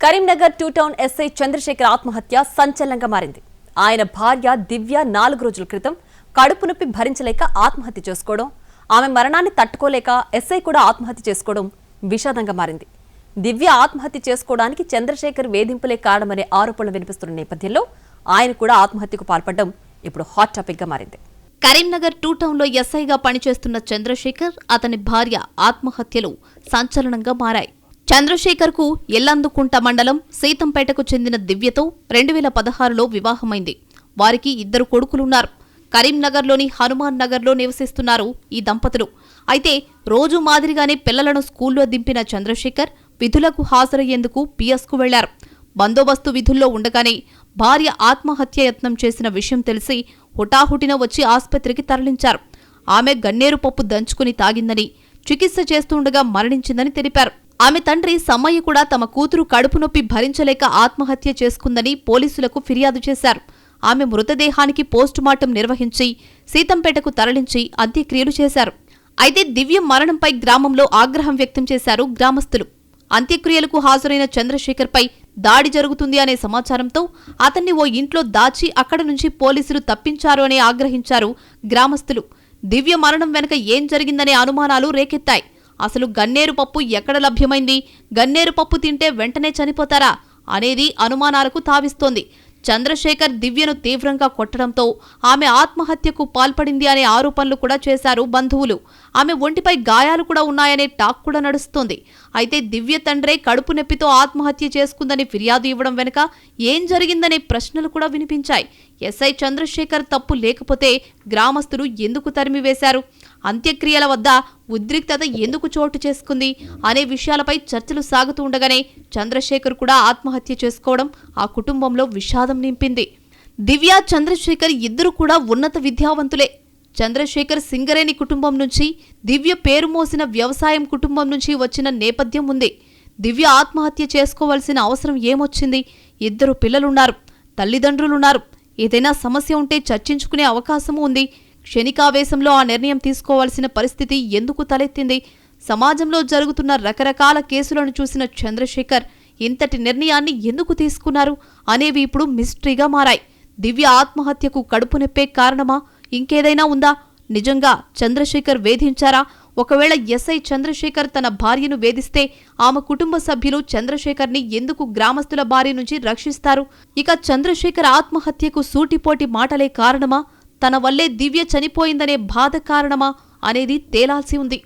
Karimnagar 2 town SI Chandrasekhar ఆత్మహత్య సంచలనంగా మారింది. ఆయన భార్య దివ్య 4 రోజుల క్రితం కడుపు నొప్పి భరించలేక ఆత్మహత్య చేసుకోవడం, ఆమె మరణాన్ని తట్టుకోలేక ఎస్ఐ కూడా ఆత్మహత్య చేసుకోవడం విషాదంగా మారింది. దివ్య ఆత్మహత్య చేసుకోవడానికి చంద్రశేఖర్ వేధింపులే కారణమనే ఆరోపణలు వినిపిస్తున్న నేపథ్యంలో ఆయన కూడా ఆత్మహత్యకు పాల్పడడం ఇప్పుడు హాట్ టాపిక్ గా మారింది. కరీంనగర్ 2 టౌన్లో ఎస్ఐగా పనిచేస్తున్న చంద్రశేఖర్, అతని భార్య ఆత్మహత్యలు సంచలనంగా మారాయి. చంద్రశేఖర్కు ఎల్లందుకుంట మండలం సీతంపేటకు చెందిన దివ్యతో 2016లో వివాహమైంది. వారికి 2 కొడుకులున్నారు. కరీంనగర్లోని హనుమాన్ నగర్లో నివసిస్తున్నారు ఈ దంపతులు. అయితే రోజు మాదిరిగానే పిల్లలను స్కూల్లో దింపిన చంద్రశేఖర్ విధులకు హాజరయ్యేందుకు పిఎస్కు వెళ్లారు. బందోబస్తు విధుల్లో ఉండగానే భార్య ఆత్మహత్య యత్నం చేసిన విషయం తెలిసి హుటాహుటిన వచ్చి ఆస్పత్రికి తరలించారు. ఆమె గన్నేరు పప్పు దంచుకుని తాగిందని, చికిత్స చేస్తుండగా మరణించిందని తెలిపారు. ఆమె తండ్రి సమ్మయ్య కూడా తమ కూతురు కడుపు నొప్పి భరించలేక ఆత్మహత్య చేసుకుందని పోలీసులకు ఫిర్యాదు చేశారు. ఆమె మృతదేహానికి పోస్టుమార్టం నిర్వహించి సీతంపేటకు తరలించి అంత్యక్రియలు చేశారు. అయితే దివ్య మరణంపై గ్రామంలో ఆగ్రహం వ్యక్తం చేశారు గ్రామస్తులు. అంత్యక్రియలకు హాజరైన చంద్రశేఖర్పై దాడి జరుగుతుంది అనే సమాచారంతో అతన్ని ఓ ఇంట్లో దాచి అక్కడి నుంచి పోలీసులు తప్పించారు అని ఆగ్రహించారు గ్రామస్తులు. దివ్య మరణం వెనుక ఏం జరిగిందనే అనుమానాలు రేకెత్తాయి. అసలు గన్నేరు పప్పు ఎక్కడ లభ్యమైంది, గన్నేరు పప్పు తింటే వెంటనే చనిపోతారా అనేది అనుమానాలకు తావిస్తోంది. చంద్రశేఖర్ దివ్యను తీవ్రంగా కొట్టడంతో ఆమె ఆత్మహత్యకు పాల్పడింది అనే ఆరోపణలు కూడా చేశారు బంధువులు. ఆమె ఒంటిపై గాయాలు కూడా ఉన్నాయనే టాక్ కూడా నడుస్తోంది. అయితే దివ్య తండ్రే కడుపు నొప్పితో ఆత్మహత్య చేసుకుందని ఫిర్యాదు ఇవ్వడం వెనుక ఏం జరిగిందనే ప్రశ్నలు కూడా వినిపించాయి. ఎస్ఐ చంద్రశేఖర్ తప్పు లేకపోతే గ్రామస్తులు ఎందుకు తరిమివేశారు, అంత్యక్రియల వద్ద ఉద్రిక్తత ఎందుకు చోటు చేసుకుంది అనే విషయాలపై చర్చలు సాగుతూ ఉండగానే చంద్రశేఖర్ కూడా ఆత్మహత్య చేసుకోవడం ఆ కుటుంబంలో విషాదం నింపింది. దివ్య, చంద్రశేఖర్ ఇద్దరు కూడా ఉన్నత విద్యావంతులే. చంద్రశేఖర్ సింగరేణి కుటుంబం నుంచి, దివ్య పేరు మోసిన వ్యవసాయం కుటుంబం నుంచి వచ్చిన నేపథ్యం ఉంది. దివ్య ఆత్మహత్య చేసుకోవాల్సిన అవసరం ఏమొచ్చింది? 2 పిల్లలున్నారు, తల్లిదండ్రులున్నారు. ఏదైనా సమస్య ఉంటే చర్చించుకునే అవకాశమూ ఉంది. క్షణికావేశంలో ఆ నిర్ణయం తీసుకోవాల్సిన పరిస్థితి ఎందుకు తలెత్తింది? సమాజంలో జరుగుతున్న రకరకాల కేసులను చూసిన చంద్రశేఖర్ ఇంతటి నిర్ణయాన్ని ఎందుకు తీసుకున్నారు అనేవి ఇప్పుడు మిస్టరీగా మారాయి. దివ్య ఆత్మహత్యకు కడుపు నొప్పే కారణమా, ఇంకేదైనా ఉందా? నిజంగా చంద్రశేఖర్ వేధించారా? ఒకవేళ ఎస్ఐ చంద్రశేఖర్ తన భార్యను వేధిస్తే ఆమె కుటుంబ సభ్యులు చంద్రశేఖర్ని ఎందుకు గ్రామస్తుల బారి నుంచి రక్షిస్తారు? ఇక చంద్రశేఖర్ ఆత్మహత్యకు సూటిపోటి మాటలే కారణమా, తన వల్లే దివ్య చనిపోయిందనే బాధ కారణమా అనేది తేలాల్సి ఉంది.